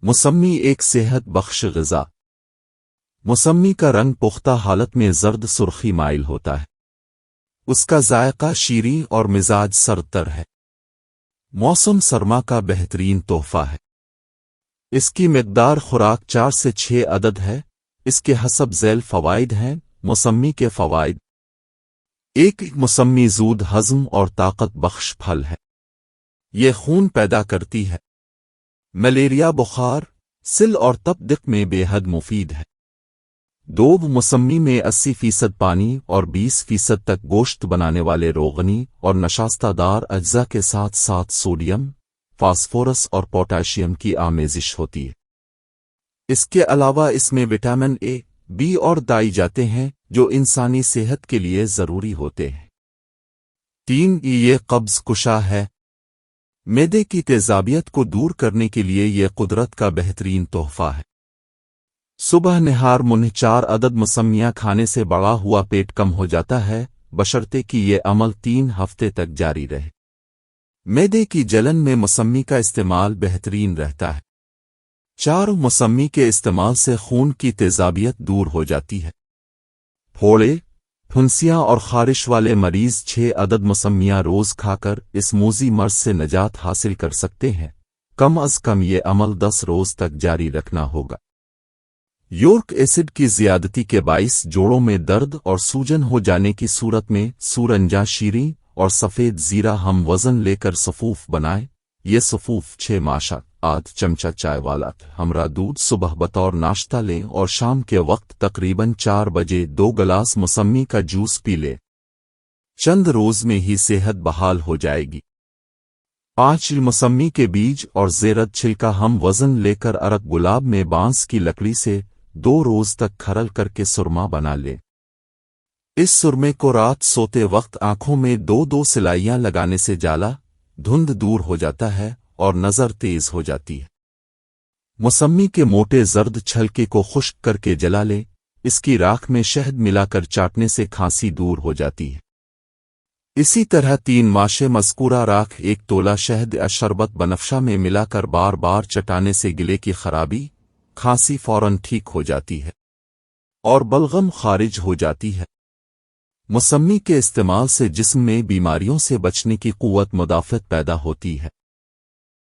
مسمی ایک صحت بخش غذا۔ مسمی کا رنگ پختہ حالت میں زرد سرخی مائل ہوتا ہے۔ اس کا ذائقہ شیریں اور مزاج سرتر ہے۔ موسم سرما کا بہترین تحفہ ہے۔ اس کی مقدار خوراک 4 سے 6 عدد ہے۔ اس کے حسب ذیل فوائد ہیں۔ مسمی کے فوائد: ایک مسمی زود ہضم اور طاقت بخش پھل ہے۔ یہ خون پیدا کرتی ہے۔ ملیریا، بخار، سل اور تپ میں بے حد مفید ہے۔ 2 مسمی میں 80% پانی اور 20% تک گوشت بنانے والے روغنی اور نشاستہ دار اجزاء کے ساتھ ساتھ سوڈیم، فاسفورس اور پوٹاشیم کی آمیزش ہوتی ہے۔ اس کے علاوہ اس میں وٹامن اے، بی اور پائے جاتے ہیں جو انسانی صحت کے لیے ضروری ہوتے ہیں۔ 3 یہ قبض کشا ہے۔ معدے کی تیزابیت کو دور کرنے کے لیے یہ قدرت کا بہترین تحفہ ہے۔ صبح نہار منہ 4 عدد مسمیاں کھانے سے بڑا ہوا پیٹ کم ہو جاتا ہے، بشرطے کہ یہ عمل 3 ہفتے تک جاری رہے۔ معدے کی جلن میں مسمی کا استعمال بہترین رہتا ہے۔ 4 مسمی کے استعمال سے خون کی تیزابیت دور ہو جاتی ہے۔ پھوڑے، پھنسیاں اور خارش والے مریض 6 عدد مسمیاں روز کھا کر اس موذی مرض سے نجات حاصل کر سکتے ہیں۔ کم از کم یہ عمل 10 روز تک جاری رکھنا ہوگا۔ یورک ایسڈ کی زیادتی کے باعث جوڑوں میں درد اور سوجن ہو جانے کی صورت میں سورنجا شیریں اور سفید زیرہ ہم وزن لے کر صفوف بنائیں۔ یہ صفوف 6 ماشا آدھ چمچہ چائے والا ہمراہ دودھ صبح بطور ناشتہ لیں اور شام کے وقت تقریباً 4 بجے 2 گلاس مسمی کا جوس پی لیں۔ چند روز میں ہی صحت بحال ہو جائے گی۔ 5 مسمی کے بیج اور زیرد چھلکا ہم وزن لے کر ارک گلاب میں بانس کی لکڑی سے 2 روز تک کھرل کر کے سرما بنا لیں۔ اس سرمے کو رات سوتے وقت آنکھوں میں 2 سلائیاں لگانے سے جالا، دھند دور ہو جاتا ہے اور نظر تیز ہو جاتی ہے۔ مسمی کے موٹے زرد چھلکے کو خشک کر کے جلا لیں۔ اس کی راکھ میں شہد ملا کر چاٹنے سے کھانسی دور ہو جاتی ہے۔ اسی طرح 3 ماشے مذکورہ راکھ 1 تولہ شہد یا شربت بنفشہ میں ملا کر بار بار چٹانے سے گلے کی خرابی، کھانسی فوراً ٹھیک ہو جاتی ہے اور بلغم خارج ہو جاتی ہے۔ مسمی کے استعمال سے جسم میں بیماریوں سے بچنے کی قوت مدافعت پیدا ہوتی ہے۔